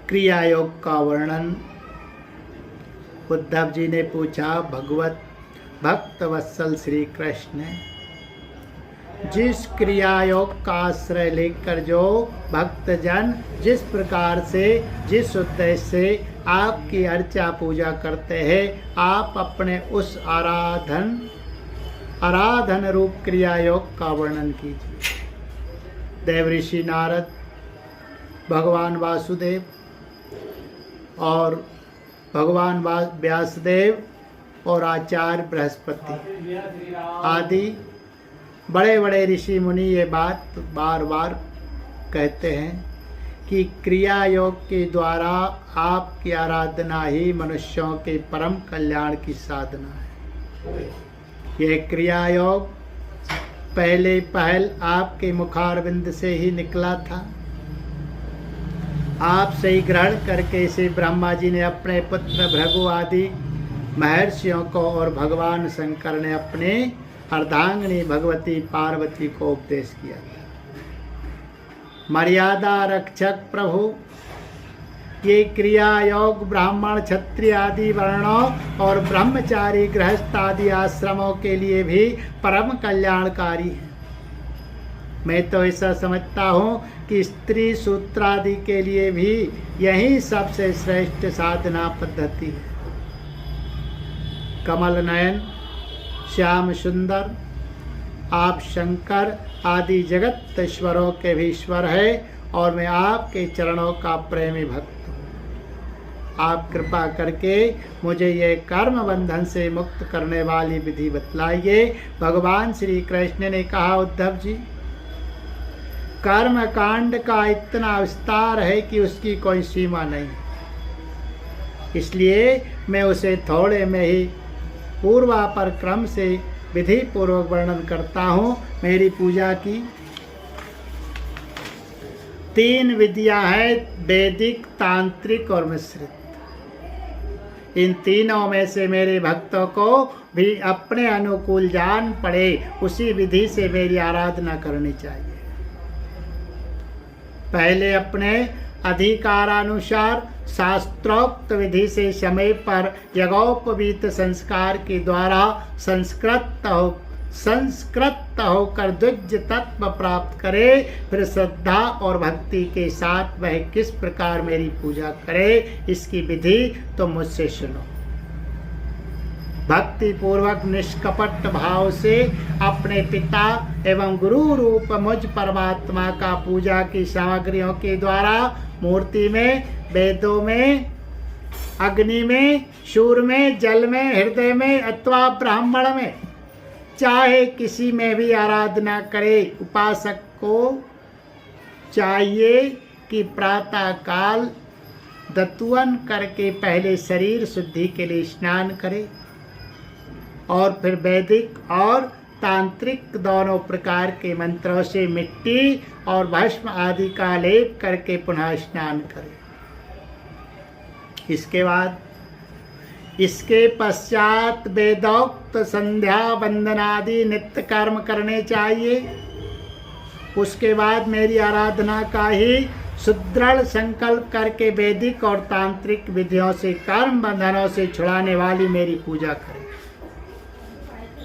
क्रिया योग का वर्णन। उद्धव जी ने पूछा, भगवत भक्त वत्सल श्री कृष्ण, जिस क्रिया योग का आश्रय लेकर जो भक्तजन जिस प्रकार से जिस उद्देश्य से आपकी अर्चा पूजा करते हैं, आप अपने उस आराधन रूप क्रिया योग का वर्णन कीजिए। देव ऋषि नारद, भगवान वासुदेव और भगवान व्यासदेव और आचार्य बृहस्पति आदि बड़े बड़े ऋषि मुनि ये बात बार बार कहते हैं कि क्रिया योग के द्वारा आपकी आराधना ही मनुष्यों के परम कल्याण की साधना है। यह क्रिया योग पहल आपके मुखारविंद से ही निकला था। आप से ही ग्रहण करके इसे ब्रह्मा जी ने अपने पुत्र भृगु आदि महर्षियों को और भगवान शंकर ने अपने अर्धांगिनी भगवती पार्वती को उपदेश किया था। मर्यादा रक्षक प्रभु, ये क्रिया योग ब्राह्मण क्षत्रिय आदि वर्णों और ब्रह्मचारी गृहस्थ आदि आश्रमों के लिए भी परम कल्याणकारी है। मैं तो ऐसा समझता हूँ कि स्त्री सूत्रादि के लिए भी यही सबसे श्रेष्ठ साधना पद्धति है। कमल नयन, श्याम सुंदर, आप शंकर आदि जगत ईश्वरों के भी ईश्वर है और मैं आपके चरणों का प्रेमी भक्त हूँ। आप कृपा करके मुझे ये कर्म बंधन से मुक्त करने वाली विधि बतलाइए। भगवान श्री कृष्ण ने कहा, उद्धव जी, कर्म कांड का इतना विस्तार है कि उसकी कोई सीमा नहीं, इसलिए मैं उसे थोड़े में ही पूर्वापर क्रम से विधि पूर्वक वर्णन करता हूँ। मेरी पूजा की 3 विधियां हैं, वैदिक, तांत्रिक और मिश्रित। इन तीनों में से मेरे भक्तों को भी अपने अनुकूल जान पड़े उसी विधि से मेरी आराधना करनी चाहिए। पहले अपने अधिकारानुसार शास्त्रोक्त विधि से समय पर यज्ञोपवीत संस्कार के द्वारा संस्कृत होकर द्विज तत्व प्राप्त करे। फिर श्रद्धा और भक्ति के साथ वह किस प्रकार मेरी पूजा करे, इसकी विधि तो मुझसे सुनो। भक्ति पूर्वक निष्कपट भाव से अपने पिता एवं गुरु रूप मुझ परमात्मा का पूजा की सामग्रियों के द्वारा मूर्ति में, वेदों में, अग्नि में, सूर्य में, जल में, हृदय में अथवा ब्राह्मण में, चाहे किसी में भी आराधना करे। उपासक को चाहिए कि प्रातः काल दतुवन करके पहले शरीर शुद्धि के लिए स्नान करे और फिर वैदिक और तांत्रिक दोनों प्रकार के मंत्रों से मिट्टी और भस्म आदि का लेप करके पुनः स्नान करे। इसके पश्चात वेदोक्त संध्या वंदन आदि नित्य कर्म करने चाहिए। उसके बाद मेरी आराधना का ही सुदृढ़ संकल्प करके वैदिक और तांत्रिक विधियों से कर्म बंधनों से छुड़ाने वाली मेरी पूजा करें।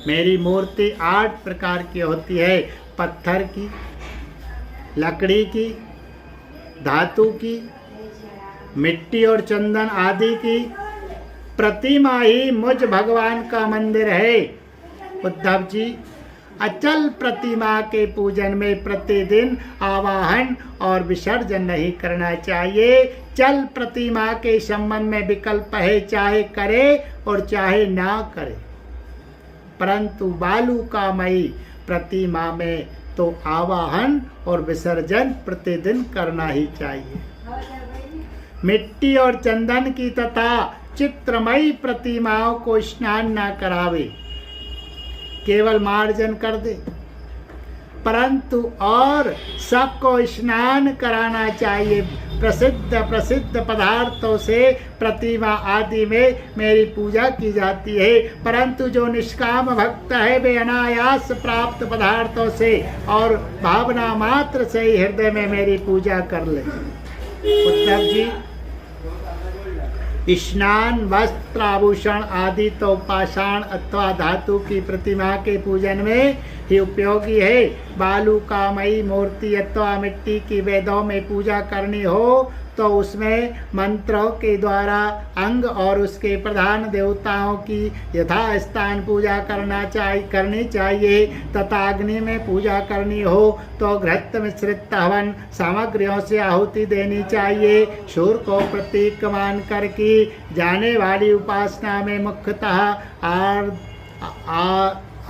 मेरी मूर्ति 8 प्रकार की होती है, पत्थर की, लकड़ी की, धातु की, मिट्टी और चंदन आदि की। प्रतिमा ही मुझ भगवान का मंदिर है। उद्धव जी, अचल प्रतिमा के पूजन में प्रतिदिन आवाहन और विसर्जन नहीं करना चाहिए। चल प्रतिमा के संबंध में विकल्प है, चाहे करे और चाहे ना करे, परंतु बालुकामयी प्रतिमा में तो आवाहन और विसर्जन प्रतिदिन करना ही चाहिए। मिट्टी और चंदन की तथा चित्रमयी प्रतिमाओं को स्नान न करावे, केवल मार्जन कर दे, परंतु और सबको स्नान कराना चाहिए। प्रसिद्ध पदार्थों से प्रतिमा आदि में मेरी पूजा की जाती है, परंतु जो निष्काम भक्त है वे अनायास प्राप्त पदार्थों से और भावना मात्र से ही हृदय में मेरी पूजा कर ले। उद्धव जी, स्नान, वस्त्र, आभूषण आदि तो पाषाण अथवा धातु की प्रतिमा के पूजन में ही उपयोगी है। बालू का मई मूर्ति अथवा मिट्टी की वेदों में पूजा करनी हो तो उसमें मंत्रों के द्वारा अंग और उसके प्रधान देवताओं की यथास्थान पूजा करनी चाहिए तथा अग्नि में पूजा करनी हो तो घृत मिश्रित हवन सामग्रियों से आहुति देनी चाहिए। सूर्य को प्रतीक मान कर की जाने वाली उपासना में मुख्यतः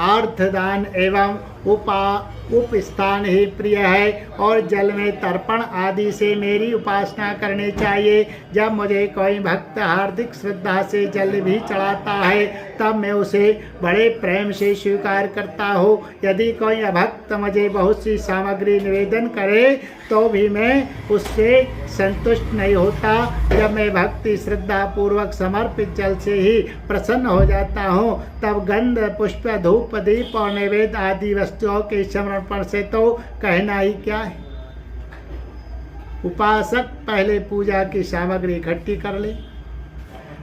आर्धदान एवं उपस्थान ही प्रिय है और जल में तर्पण आदि से मेरी उपासना करनी चाहिए। जब मुझे कोई भक्त हार्दिक श्रद्धा से जल भी चढ़ाता है तब मैं उसे बड़े प्रेम से स्वीकार करता हूँ। यदि कोई अभक्त मुझे बहुत सी सामग्री निवेदन करे तो भी मैं उससे संतुष्ट नहीं होता। जब मैं भक्ति श्रद्धा पूर्वक समर्पित जल से ही प्रसन्न हो जाता हूँ तब गंध, पुष्प, धूप, दीप और नैवेद्य आदि वस्तुओं के समर्पण से तो कहना ही क्या है। उपासक पहले पूजा की सामग्री इकट्ठी कर ले,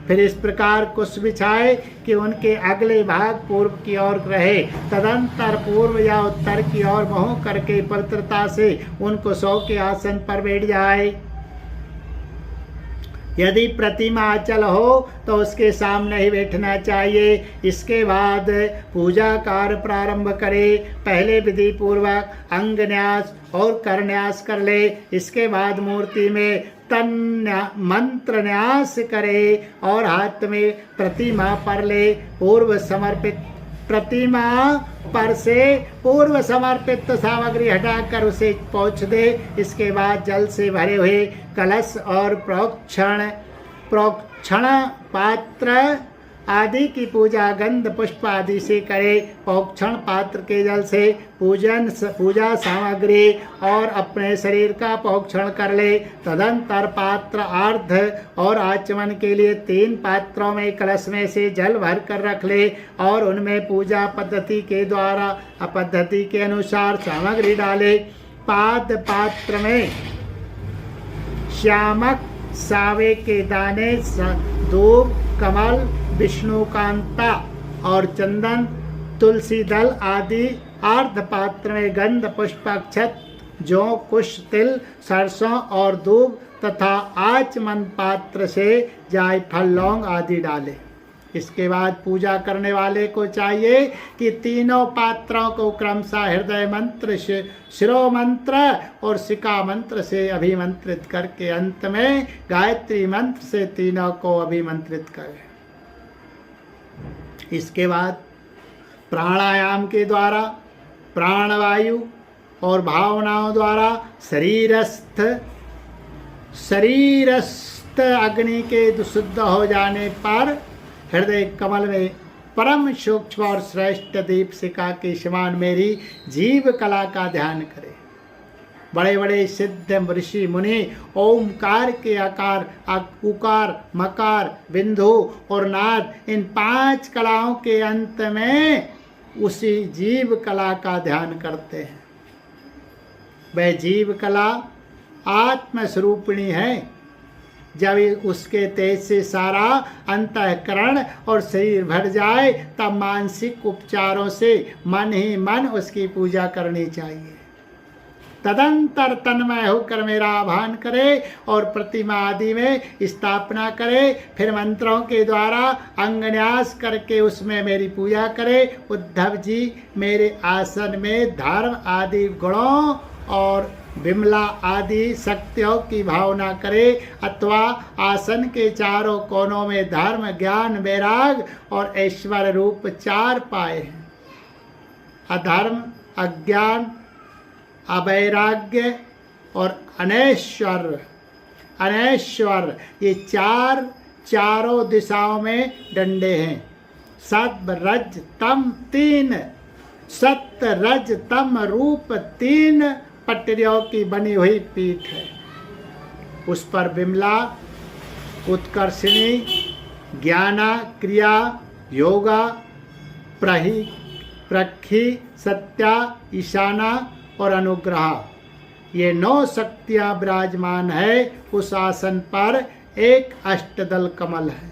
फिर इस प्रकार कुश बिछाए कि उनके अगले भाग पूर्व की ओर रहे। तदंतर पूर्व या उत्तर की ओर मुँह करके पवित्रता से उन कुशों के आसन पर बैठ जाए। यदि प्रतिमा अचल हो तो उसके सामने ही बैठना चाहिए। इसके बाद पूजा कार्य प्रारंभ करे। पहले विधि पूर्वक अंग न्यास और कर न्यास कर ले। इसके बाद मूर्ति में मंत्र न्यास करे और हाथ में प्रतिमा पर ले प्रतिमा पर से पूर्व समर्पित सामग्री हटाकर उसे पोंछ दे। इसके बाद जल से भरे हुए कलश और प्रोक्षण पात्र आदि की पूजा गंध पुष्प आदि से करे। प्रोक्षण पात्र के जल से पूजा सामग्री और अपने शरीर का प्रोक्षण कर ले। तदंतर पात्र आर्ध और आचमन के लिए 3 पात्रों में कलश में से जल भर कर रख ले और उनमें पूजा पद्धति के अनुसार सामग्री डाले। पाद पात्र में श्यामक, सावे के दाने, धूप, कमल, विष्णुकांता और चंदन, तुलसी दल आदि। अर्ध पात्र में गंध, पुष्प, अक्षत, जौ, कुश, तिल, सरसों और दूब तथा आचमन पात्र से जायफल, लौंग आदि डाले। इसके बाद पूजा करने वाले को चाहिए कि तीनों पात्रों को क्रमशः हृदय मंत्र, शिरो मंत्र और शिखा मंत्र से अभिमंत्रित करके अंत में गायत्री मंत्र से तीनों को अभिमंत्रित करें। इसके बाद प्राणायाम के द्वारा प्राणवायु और भावनाओं द्वारा शरीरस्थ अग्नि के शुद्ध हो जाने पर हृदय कमल में परम सूक्ष्म और श्रेष्ठ दीप शिखा के समान मेरी जीव कला का ध्यान करें। बड़े बड़े सिद्ध ऋषि मुनि ओमकार के आकार उकार, मकार, बिंदु और नाद इन 5 कलाओं के अंत में उसी जीव कला का ध्यान करते हैं। वह जीव कला आत्मस्वरूपिणी है। जब उसके तेज से सारा अंतःकरण और शरीर भर जाए तब मानसिक उपचारों से मन ही मन उसकी पूजा करनी चाहिए। तदंतर तन्मय होकर मेरा आह्वान करे और प्रतिमा आदि में स्थापना करे। फिर मंत्रों के द्वारा अंगन्यास करके उसमें मेरी पूजा करे। उद्धव जी मेरे आसन में धर्म आदि गुणों और विमला आदि शक्तियों की भावना करे अथवा आसन के चारों कोनों में धर्म, ज्ञान, वैराग और ऐश्वर्य रूप 4 पाए हैं। अधर्म, अज्ञान, अवैराग्य और अनैश्वर्य ये चारों दिशाओं में डंडे हैं। सत्व, रज, तम 3 सत्य, रज, तम रूप 3 पटरियों की बनी हुई पीठ है। उस पर विमला, उत्कर्षिणी, ज्ञाना, क्रिया, योगा, प्रखी, सत्या, ईशाना और अनुग्रह ये 9 शक्तियां विराजमान है। उस आसन पर एक अष्टदल कमल है।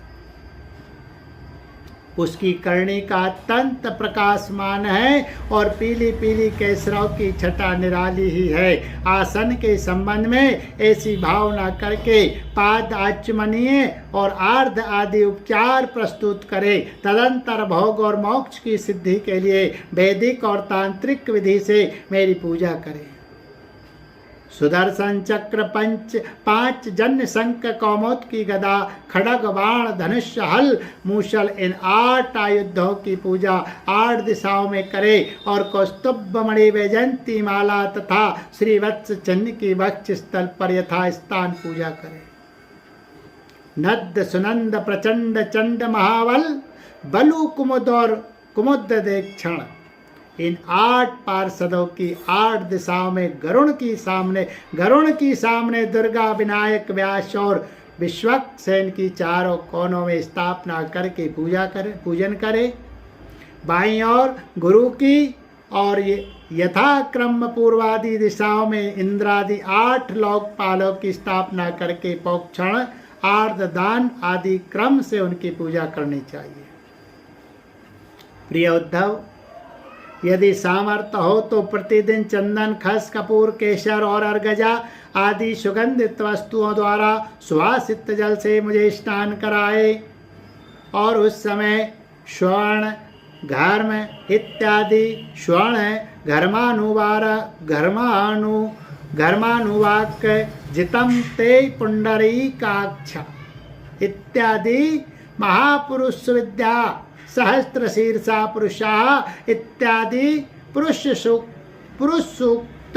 उसकी करणी का अत्यंत प्रकाशमान है और पीली पीली केसरों की छटा निराली ही है। आसन के संबंध में ऐसी भावना करके पाद आचमनीय और आर्ध आदि उपचार प्रस्तुत करे। तदंतर भोग और मोक्ष की सिद्धि के लिए वैदिक और तांत्रिक विधि से मेरी पूजा करे। सुदर्शन चक्र पांच जन्य शंख कौमोद की गदा खड़ग बाण धनुष हल मूसल इन 8 आयुधों की पूजा 8 दिशाओं में करे और कौस्तुभ मणि वैजंती माला तथा श्रीवत्स चिन्ह की वक्ष स्थल पर यथा स्थान पूजा करे। नद सुनंद प्रचंड चंड महाबल बलु कुमुद और कुमुद देक्षण इन 8 पार्षदों की 8 दिशाओं में गरुण की सामने दुर्गा विनायक व्यास और विश्वक्सेन की चारों कोनों में स्थापना करके पूजन करे। बाईं ओर गुरु की और यथाक्रम पूर्वादि दिशाओं में इंद्रादि 8 लोकपालों की स्थापना करके पोक्षण आर्धदान आदि क्रम से उनकी पूजा करनी चाहिए। प्रिय उद्धव, यदि सामर्थ्य हो तो प्रतिदिन चंदन, खस, कपूर, केसर और अर्गजा आदि सुगंधित वस्तुओं द्वारा सुवासित जल से मुझे स्नान कराए और उस समय स्वर्ण, घर्म इत्यादि स्वर्ण घर्मानुवाक जितम ते पुंडरीकाक्ष इत्यादि महापुरुष विद्या सहस्त्र शीर्षा पुरुषा इत्यादि पुरुष सूक्त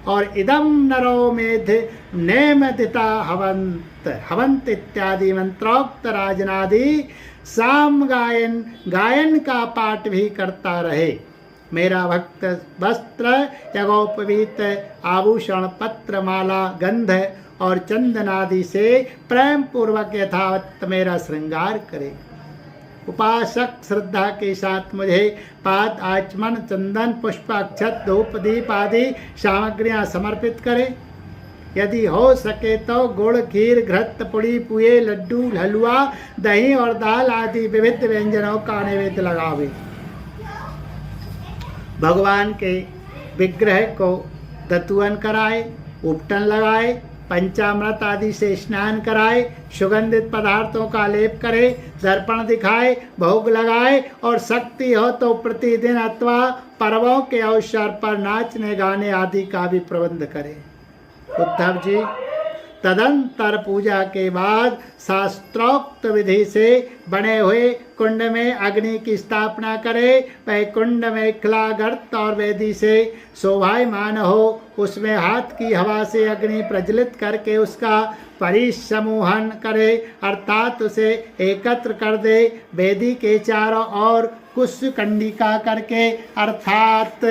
और इदम नरो मेध नेमदिता हवंत इत्यादि मंत्रोक्त राजनादि साम गायन का पाठ भी करता रहे। मेरा भक्त वस्त्र यज्ञोपवीत आभूषण पत्र माला गंध और चंदनादि से प्रेम पूर्वक यथावत मेरा श्रृंगार करे। उपासक श्रद्धा के साथ मुझे पाद आचमन, चंदन, पुष्प, अक्षत, धूप, दीप आदि सामग्रियां समर्पित करे। यदि हो सके तो गुड़, खीर, घृत, पुड़ी, पुए, लड्डू, हलवा, दही और दाल आदि विविध व्यंजनों का नैवेद्य लगावे। भगवान के विग्रह को दतुअन कराए, उपटन लगाए, पंचामृत आदि से स्नान कराए, सुगंधित पदार्थों का लेप करे, दर्पण दिखाए, भोग लगाए और शक्ति हो तो प्रतिदिन अथवा पर्वों के अवसर पर नाचने गाने आदि का भी प्रबंध करे। उद्धव जी, तदंतर पूजा के बाद शास्त्रोक्त विधि से बने हुए कुंड में अग्नि की स्थापना करे। वह कुंड में खिला गर्त और वेदी से शोभायमान हो, उसमें हाथ की हवा से अग्नि प्रज्वलित करके उसका परिसमूहन करे, अर्थात उसे एकत्र कर दे। वेदी के चारों ओर कुश कंडिका करके अर्थात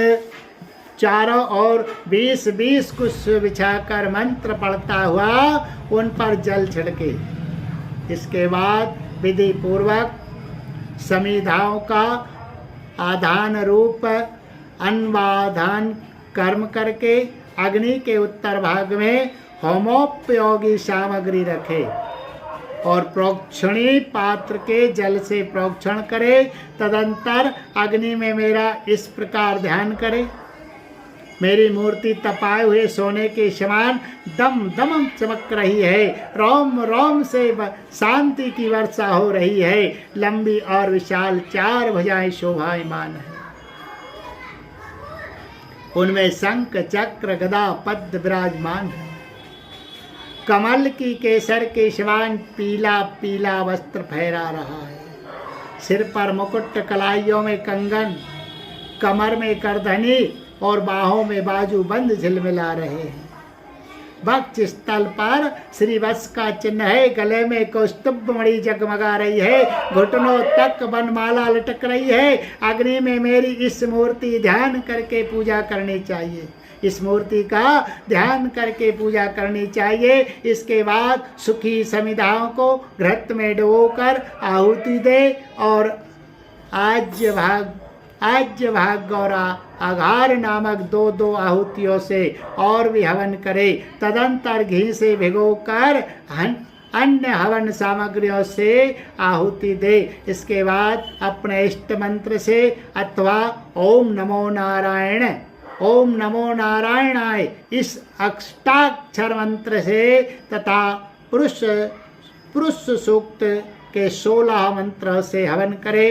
चारों ओर 20-20 कुश बिछाकर मंत्र पढ़ता हुआ उन पर जल छिड़के। इसके बाद विधि पूर्वक समिधाओं का आधान रूप अन्वाधान कर्म करके अग्नि के उत्तर भाग में होमोपयोगी सामग्री रखे और प्रोक्षणी पात्र के जल से प्रोक्षण करे। तदंतर अग्नि में मेरा इस प्रकार ध्यान करे। मेरी मूर्ति तपाए हुए सोने के समान दम दम चमक रही है, रोम रोम से शांति की वर्षा हो रही है, लंबी और विशाल 4 भुजाएं शोभायमान है, उनमें शंख चक्र गदा पद्म विराजमान है। कमल की केसर के समान पीला पीला वस्त्र फहरा रहा है, सिर पर मुकुट, कलाइयों में कंगन, कमर में करधनी और बाहों में बाजू बंद झिलमिला रहे हैं। वक्ष स्थल पर श्रीवत्स का चिन्ह है, गले में कौस्तुभ मणि जगमगा रही है, घुटनों तक वनमाला लटक रही है। अग्नि में मेरी इस मूर्ति ध्यान करके पूजा करनी चाहिए, इस मूर्ति का ध्यान करके पूजा करनी चाहिए। इसके बाद सुखी समिधाओं को घृत में डुबोकर आहुति दे और आज्य भाग और अघार नामक 2-2 आहुतियों से और भी हवन करे। तदंतर घी से भिगोकर अन्य हवन सामग्रियों से आहुति दे। इसके बाद अपने इष्ट मंत्र से अथवा ओम नमो नारायण, ओम नमो नारायणाय इस अष्टाक्षर मंत्र से तथा पुरुष सूक्त के 16 मंत्र से हवन करे।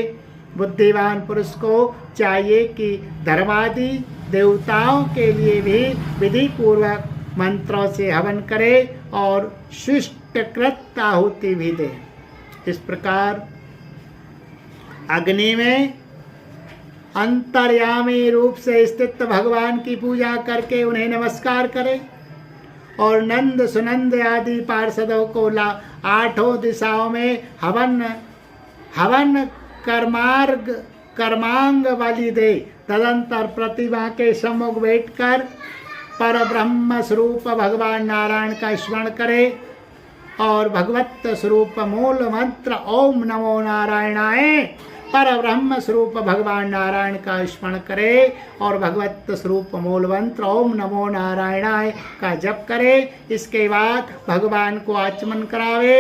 बुद्धिमान पुरुष को चाहिए कि धर्मादि देवताओं के लिए भी विधि पूर्वक मंत्रों से हवन करे और शिष्टकृत आहुति भी दे। इस प्रकार अग्नि में अंतर्यामी रूप से स्थित भगवान की पूजा करके उन्हें नमस्कार करे और नंद सुनंद आदि पार्षदों को 8 दिशाओं में हवन कर्मांग बलि दे। तदंतर प्रतिमा के सम्मुख बैठकर पर ब्रह्म स्वरूप भगवान नारायण का स्मरण करे और भगवत स्वरूप मूल मंत्र ओम नमो नारायणाय पर ब्रह्म स्वरूप भगवान नारायण का स्मरण करे और भगवत स्वरूप मूल मंत्र ओम नमो नारायणाय का जप करे। इसके बाद भगवान को आचमन करावे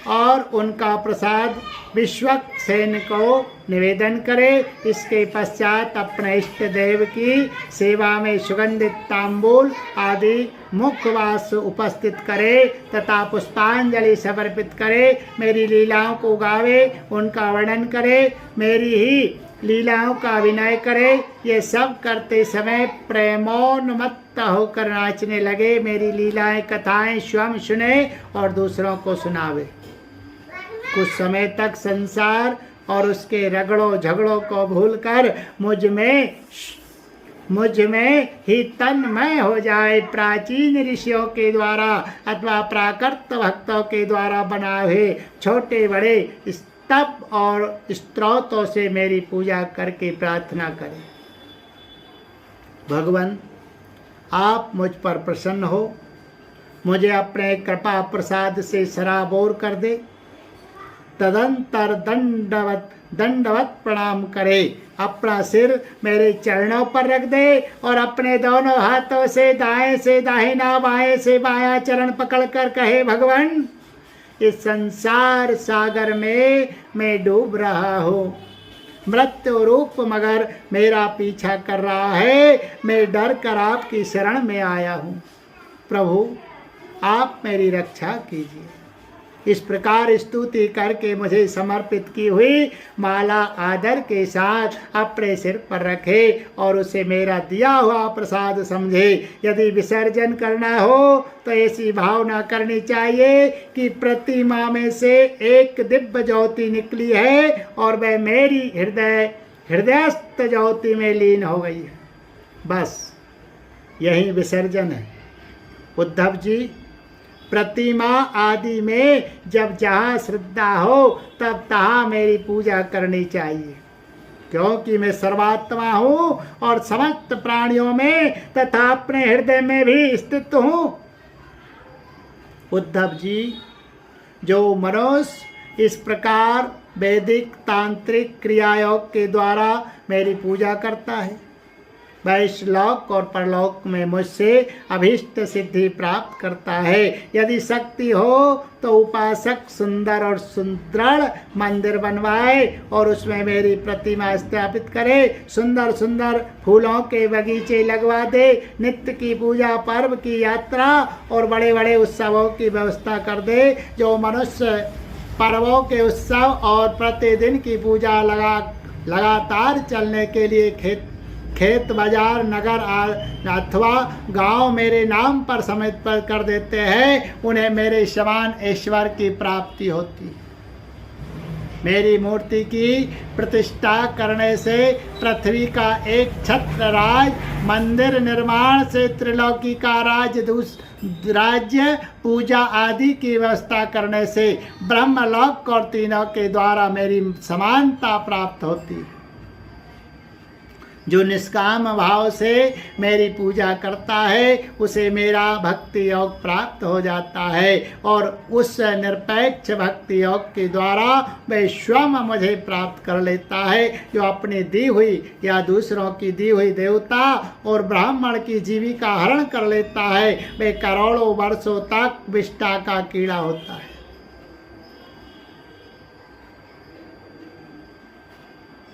और उनका प्रसाद विश्वक्सेन को निवेदन करे। इसके पश्चात अपने इष्ट देव की सेवा में सुगंधित तांबूल आदि मुखवास उपस्थित करे तथा पुष्पांजलि समर्पित करे। मेरी लीलाओं को गावे, उनका वर्णन करे, मेरी ही लीलाओं का विनय करे। ये सब करते समय प्रेमोन्मत्त होकर नाचने लगे। मेरी लीलाएं कथाएं स्वयं सुने और दूसरों को सुनावे। कुछ समय तक संसार और उसके रगड़ों झगड़ों को भूलकर मुझ में ही तन्मय हो जाए। प्राचीन ऋषियों के द्वारा अथवा प्राकृत भक्तों के द्वारा बनाए छोटे बड़े स्तव और स्तोत्रों से मेरी पूजा करके प्रार्थना करें। भगवान आप मुझ पर प्रसन्न हो, मुझे अपने कृपा प्रसाद से सराबोर कर दे। तदंतर दंडवत प्रणाम करे, अपना सिर मेरे चरणों पर रख दे और अपने दोनों हाथों से दाहिना बाएं से बायां चरण पकड़कर कहे भगवान इस संसार सागर में मैं डूब रहा हूँ। मृत्यु रूप मगर मेरा पीछा कर रहा है। मैं डर कर आपकी शरण में आया हूँ। प्रभु आप मेरी रक्षा कीजिए। इस प्रकार स्तुति करके मुझे समर्पित की हुई माला आदर के साथ अपने सिर पर रखे और उसे मेरा दिया हुआ प्रसाद समझे। यदि विसर्जन करना हो तो ऐसी भावना करनी चाहिए कि प्रतिमा में से एक दिव्य ज्योति निकली है और वह मेरी हृदयस्थ ज्योति में लीन हो गई है। बस यही विसर्जन है। उद्धव जी, प्रतिमा आदि में जब जहाँ श्रद्धा हो तब तहाँ मेरी पूजा करनी चाहिए, क्योंकि मैं सर्वात्मा हूँ और समस्त प्राणियों में तथा अपने हृदय में भी स्थित हूँ। उद्धव जी, जो मनुष्य इस प्रकार वैदिक तांत्रिक क्रियायोग के द्वारा मेरी पूजा करता है वह इस लोक और परलोक में मुझसे अभीष्ट सिद्धि प्राप्त करता है। यदि शक्ति हो तो उपासक सुंदर और सुदृढ़ मंदिर बनवाए और उसमें मेरी प्रतिमा स्थापित करे। सुंदर सुंदर फूलों के बगीचे लगवा दे। नित्य की पूजा, पर्व की यात्रा और बड़े बड़े उत्सवों की व्यवस्था कर दे। जो मनुष्य पर्वों के उत्सव और प्रतिदिन की पूजा लगातार चलने के लिए खेत बाजार नगर अथवा गांव मेरे नाम पर समर्पित कर देते हैं, उन्हें मेरे समान ऐश्वर्य की प्राप्ति होती है। मेरी मूर्ति की प्रतिष्ठा करने से पृथ्वी का एक छत्र राज, मंदिर निर्माण से त्रिलोकी का राज्य, पूजा आदि की व्यवस्था करने से ब्रह्मलोक और तीनों के द्वारा मेरी समानता प्राप्त होती है। जो निष्काम भाव से मेरी पूजा करता है उसे मेरा भक्ति योग प्राप्त हो जाता है और उस निरपेक्ष भक्ति योग के द्वारा वह स्वयं मुझे प्राप्त कर लेता है। जो अपनी दी हुई या दूसरों की दी हुई देवता और ब्राह्मण की जीविका हरण कर लेता है वह करोड़ों वर्षों तक विष्ठा का कीड़ा होता है।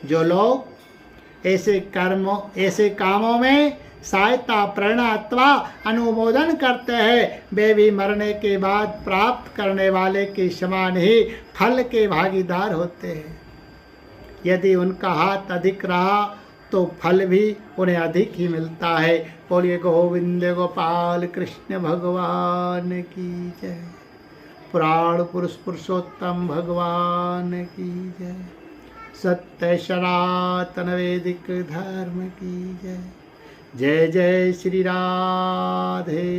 जो लोग ऐसे कामों में सहायता, प्रेरणा अथवा अनुमोदन करते हैं, वे भी मरने के बाद प्राप्त करने वाले के समान ही फल के भागीदार होते हैं। यदि उनका हाथ अधिक रहा तो फल भी उन्हें अधिक ही मिलता है। बोलिए गोविंद गोपाल कृष्ण भगवान की जय। पुराण पुरुष पुरुषोत्तम भगवान की जय। सत्य सनातन वैदिक धर्म की जय। जय जय श्री राधे।